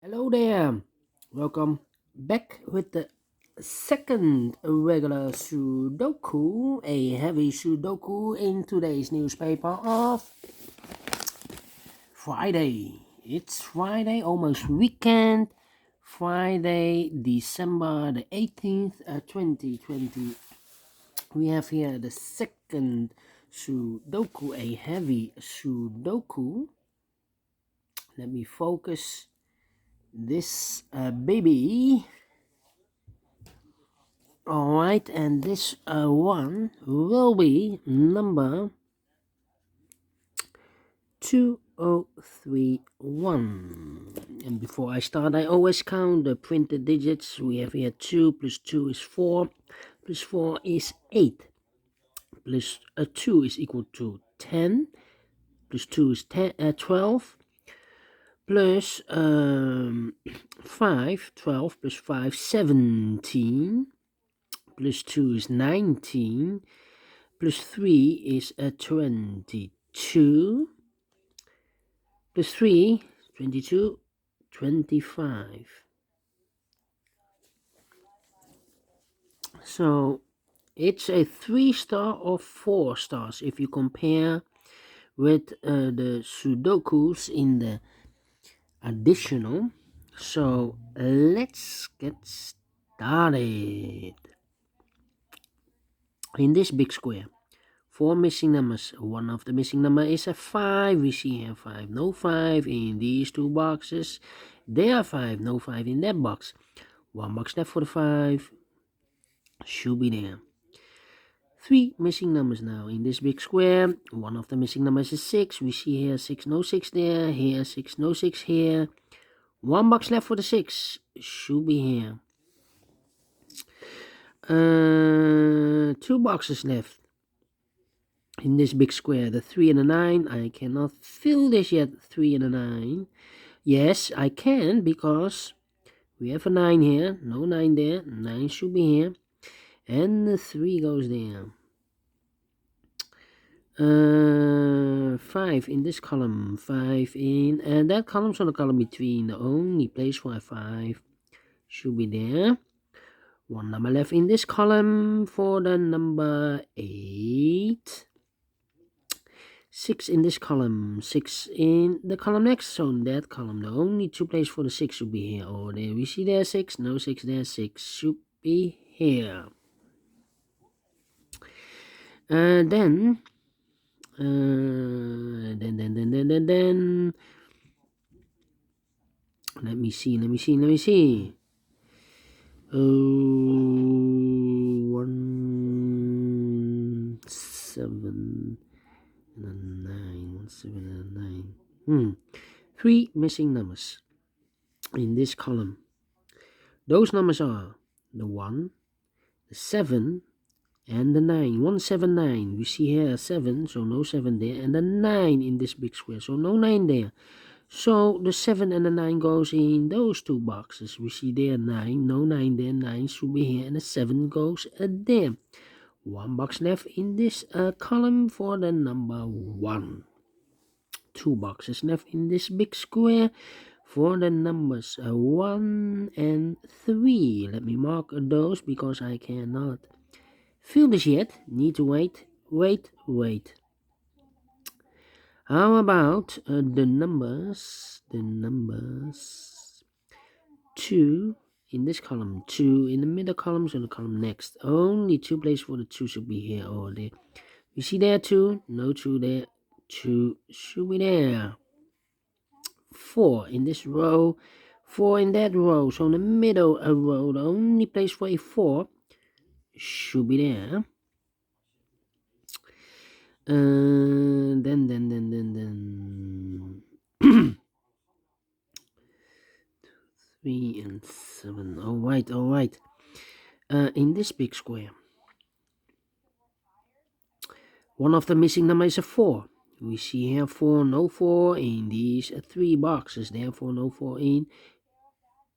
Hello there, welcome back with the second regular Sudoku, a heavy Sudoku in today's newspaper of Friday. It's Friday, almost weekend, Friday, December the 18th, 2020. We have here the second Sudoku, a heavy Sudoku. Let me focus this baby. Alright, and this one will be number 2031. And before I start, I always count the printed digits. We have here 2 plus 2 is 4, plus 4 is 8, plus 2 is equal to 10, plus 2 is 12, plus 5, 12, plus 5, 17, plus 2 is 19, plus 3 is 22, plus 3, 22, 25. So it's a 3-star or 4 stars if you compare with the Sudokus in the additional. So let's get started. In this big square, 4 missing numbers. One of the missing number is a 5. We see here 5. No 5 in these two boxes. There are 5. No 5 in that box. One box left for the 5. Should be there. 3 missing numbers now in this big square. One of the missing numbers is 6. We see here 6. No 6 there. Here 6. No 6 here. One box left for the 6. Should be here. 2 boxes left. In this big square, the 3 and the 9, I cannot fill this yet. 3 and a 9. Yes, I can because we have a 9 here. No 9 there. 9 should be here. And the 3 goes there. 5 in this column. 5 in. And that column's on the column between. The only place for a 5 should be there. One number left in this column for the number 8. 6 in this column, 6 in the column next, so in that column, the only 2 places for the 6 should be here. Oh, there we see there 6, no 6 there, 6 should be here. Then, let me see. Oh, 1, 7. And 9, 7 and 9. 3 missing numbers in this column. Those numbers are the 1, the 7, and the 9. 179. We see here a 7, so no 7 there, and the 9 in this big square, so no 9 there. So the 7 and the 9 goes in those 2 boxes. We see there 9, no 9 there, 9 should be here, and the 7 goes there. 1 box left in this column for the number 1. 2 boxes left in this big square for the numbers 1 and 3. Let me mark those because I cannot fill this yet. Need to wait. How about the numbers? 2 in this column, 2 in the middle column, so the column next. Only 2 places for the 2 should be here or there. You see there 2, no 2 there, 2 should be there. 4 in this row, 4 in that row, so in the middle row, the only place for a 4 should be there. Then 3 and 7. All right. In this big square, one of the missing numbers is a 4. We see here 4, no 4 in these 3 boxes. Therefore, no 4 in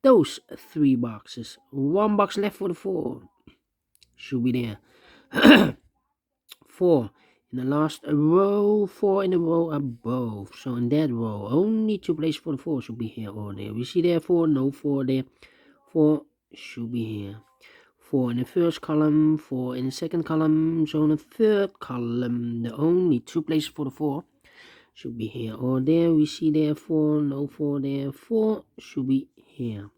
those 3 boxes. 1 box left for the 4. Should be there. 4 In the last row, 4 in a row above. So in that row, only 2 places for the 4 should be here or there. We see there 4, no 4 there. 4 should be here. 4 in the first column, 4 in the second column. So in the third column, the only 2 places for the 4 should be here or there. We see there 4, no 4 there. 4 should be here.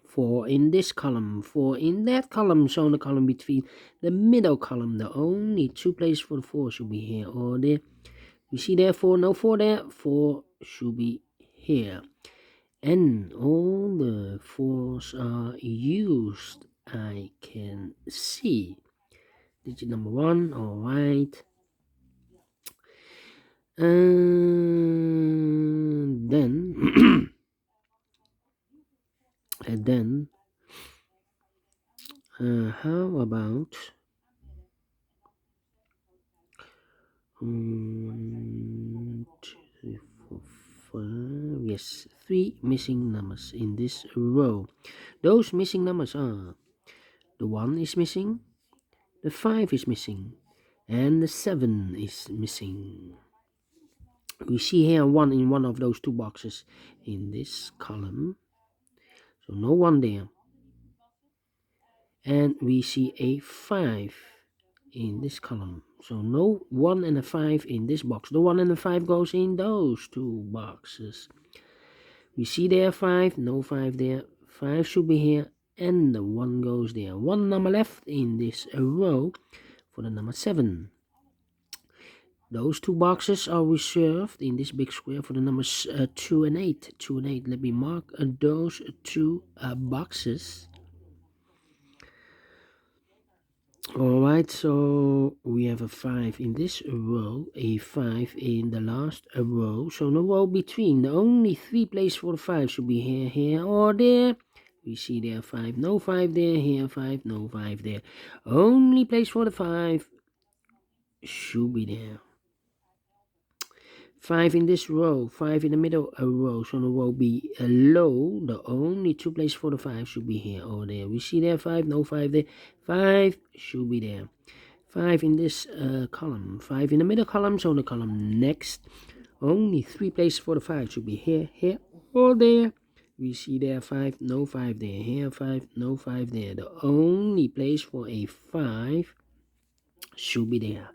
4 in this column, 4 in that column. So in the column between the middle column, the only 2 places for the 4 should be here or there. We see there 4, no 4 there. 4 should be here. And all the 4s are used. I can see. Digit number 1, alright. And then and then how about 1, 2, 3, 4, 5. Yes, 3 missing numbers in this row. Those missing numbers are the 1 is missing, the 5 is missing, and the 7 is missing. We see here 1 in one of those 2 boxes in this column. So no 1 there. And we see a 5 in this column. So no 1 and a 5 in this box. The 1 and the 5 goes in those 2 boxes. We see there 5, no 5 there. 5 should be here, and the 1 goes there. 1 number left in this row for the number 7. Those 2 boxes are reserved in this big square for the numbers 2 and 8. 2 and 8. Let me mark those 2 boxes. Alright, so we have a 5 in this row, a 5 in the last row. So no row between. The only 3 places for the 5 should be here, here, or there. We see there 5, no 5 there, here 5, no 5 there. Only place for the 5 should be there. 5 in this row, 5 in the middle row. So the row below, the only 2 places for the 5 should be here or there. We see there 5, no 5 there. 5 should be there. 5 in this column, 5 in the middle column. So the column next, only 3 places for the 5 should be here, here, or there. We see there 5, no 5 there. Here 5, no 5 there. The only place for a 5 should be there.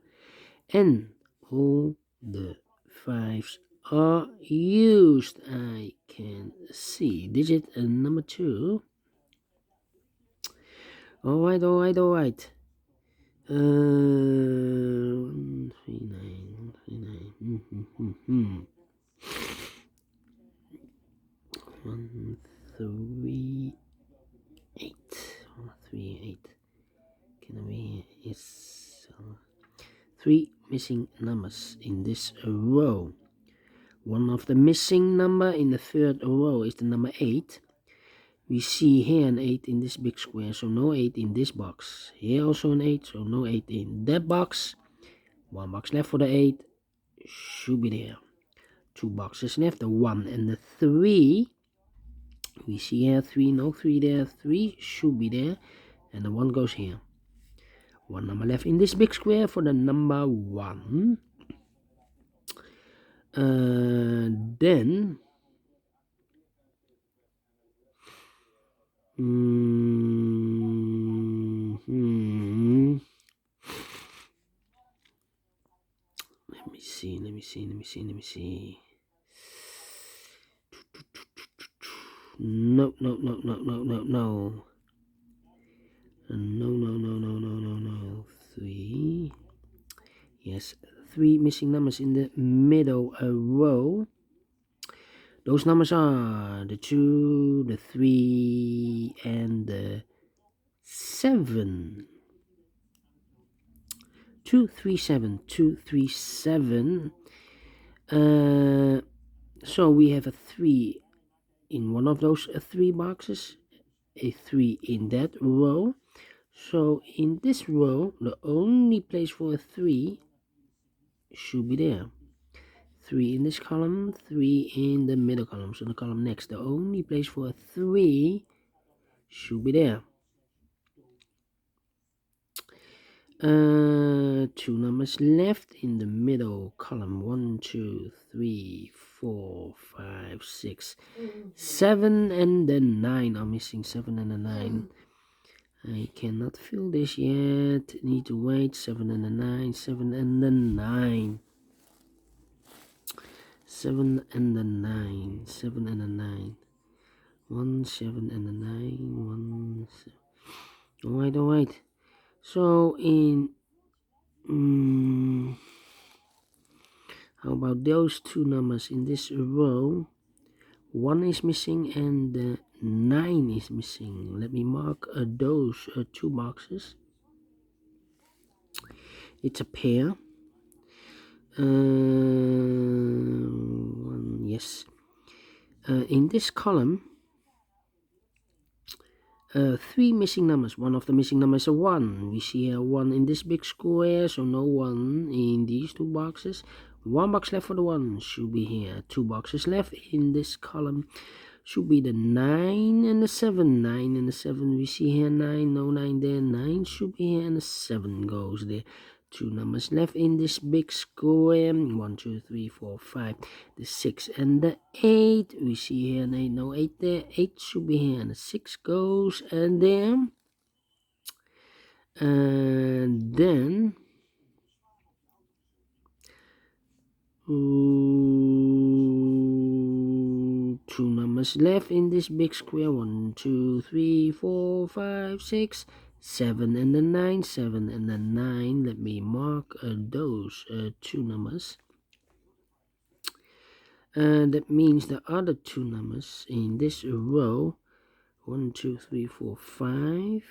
And all the 5s are used. I can see digit number 2. Alright. 139. 138. Can we is 3 missing numbers in this row. One of the missing number in the third row is the number 8. We see here an 8 in this big square, so no 8 in this box. Here also an 8, so no 8 in that box. 1 box left for the 8. Should be there. 2 boxes left, the 1 and the 3. We see here 3, no 3 there. 3 should be there, and the 1 goes here. 1 number left in this big square for the number 1. Then let me see. No. 3. Yes, 3 missing numbers in the middle row. Those numbers are the 2, the 3, and the 7. 237. So we have a 3 in one of those 3 boxes, a 3 in that row. So in this row, the only place for a 3 should be there. 3 in this column, 3 in the middle column. So the column next, the only place for a 3 should be there. Two numbers left in the middle column. 1, 2, 3, 4, 5, 6, 7, and then 9 are missing. 7 and a 9. I cannot fill this yet. Need to wait. 7 and a 9. 7 and the 9. 7 and the 9. 7 and a 9. 1, 7 and a 9. 1, 7. Wait. So in how about those two numbers in this row? 1 is missing and 9 is missing. Let me mark those two boxes. It's a pair. Yes. In this column, 3 missing numbers. One of the missing numbers is a 1. We see a 1 in this big square, so no 1 in these two boxes. 1 box left for the 1 should be here. 2 boxes left in this column should be the 9 and the 7. 9 and the 7. We see here 9, no 9 there. 9 should be here and the 7 goes there. 2 numbers left in this big square. 1, 2, 3, 4, 5. The 6 and the 8. We see here an 8, no 8 there. 8 should be here and the 6 goes and there. And then 2 numbers left in this big square. 1, 2, 3, 4, 5, 6, 7 and the 9. 7 and the 9. Let me mark those 2 numbers. That means the other 2 numbers in this row. 1, 2, 3, 4, 5.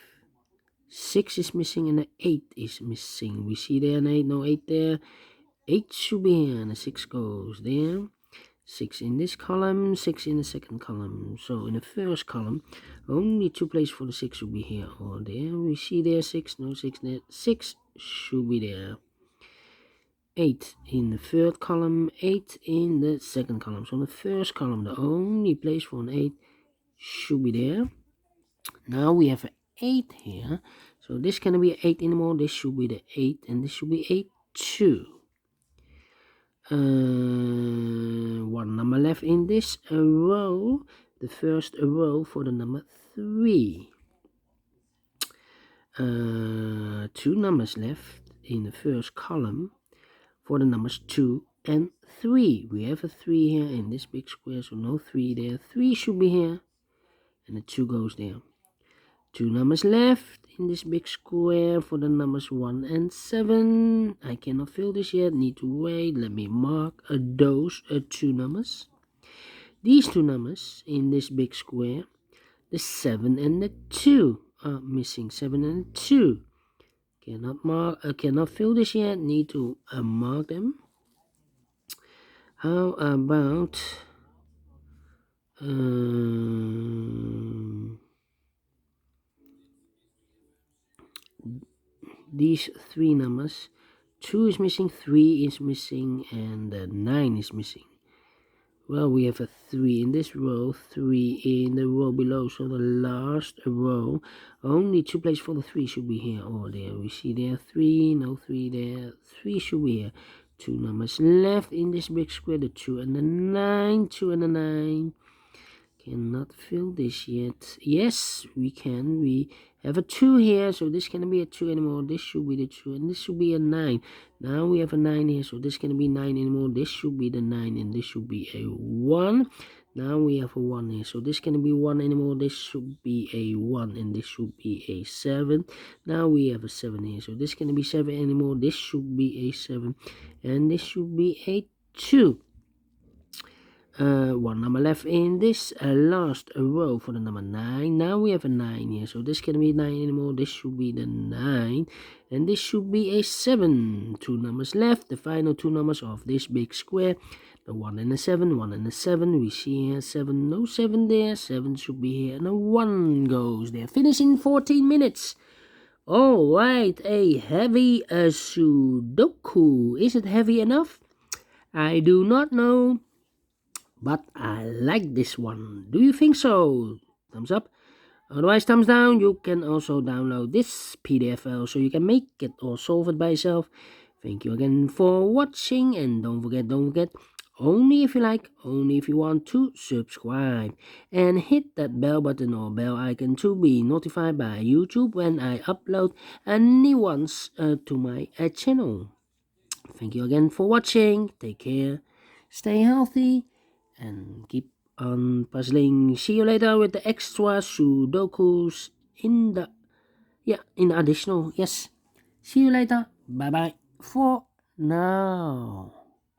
6 is missing and the 8 is missing. We see there an 8, no 8 there. 8 should be here and the 6 goes there. 6 in this column, 6 in the second column. So in the first column, only 2 places for the 6 should be here or there. We see there 6, no 6 there. 6 should be there. 8 in the third column, 8 in the second column. So in the first column, the only place for an 8 should be there. Now we have an 8 here. So this cannot be 8 anymore. This should be the 8 and this should be 8 too. 1 number left in this row. The first row for the number 3. 2 numbers left in the first column for the numbers 2 and 3. We have a 3 here in this big square, so no 3 there. 3 should be here and the 2 goes there. 2 numbers left in this big square for the numbers 1 and 7. I cannot fill this yet, need to wait. Let me mark those 2 numbers. These 2 numbers in this big square, the 7 and the 2 are missing. 7 and 2. Cannot fill this yet, need to mark them. How about these 3 numbers? 2 is missing, 3 is missing, and 9 is missing. Well, we have a 3 in this row, 3 in the row below. So the last row, only 2 places for the 3 should be here or there. We see there 3, no 3 there. 3 should be here. 2 numbers left in this big square, the 2 and the 9. 2 and the 9. Cannot fill this yet. Yes, we can. We have a 2 here, so this cannot be a 2 anymore. This should be the 2, and this should be a 9. Now we have a 9 here, so this cannot be 9 anymore. This should be the 9, and this should be a 1. Now we have a 1 here, so this cannot be 1 anymore. This should be a 1, and this should be a 7. Now we have a 7 here, so this cannot be 7 anymore. This should be a 7, and this should be a 2. 1 number left in this last row for the number 9. Now we have a 9 here, so this can't be 9 anymore. This should be the 9, and this should be a 7. 2 numbers left, the final 2 numbers of this big square, the 1 and the 7. 1 and the 7. We see here 7, no 7 there. 7 should be here, and a 1 goes there. Finish in 14 minutes. All right, a heavy Sudoku. Is it heavy enough? I do not know, but I like this one. Do you think so? Thumbs up. Otherwise, thumbs down. You can also download this PDF file so you can make it or solve it by yourself. Thank you again for watching, and don't forget, only if you like, only if you want to subscribe, and hit that bell button or bell icon to be notified by YouTube when I upload a new ones to my channel. Thank you again for watching. Take care, stay healthy, and keep on puzzling. See you later with the extra Sudokus in the additional. Yes. See you later. Bye bye for now.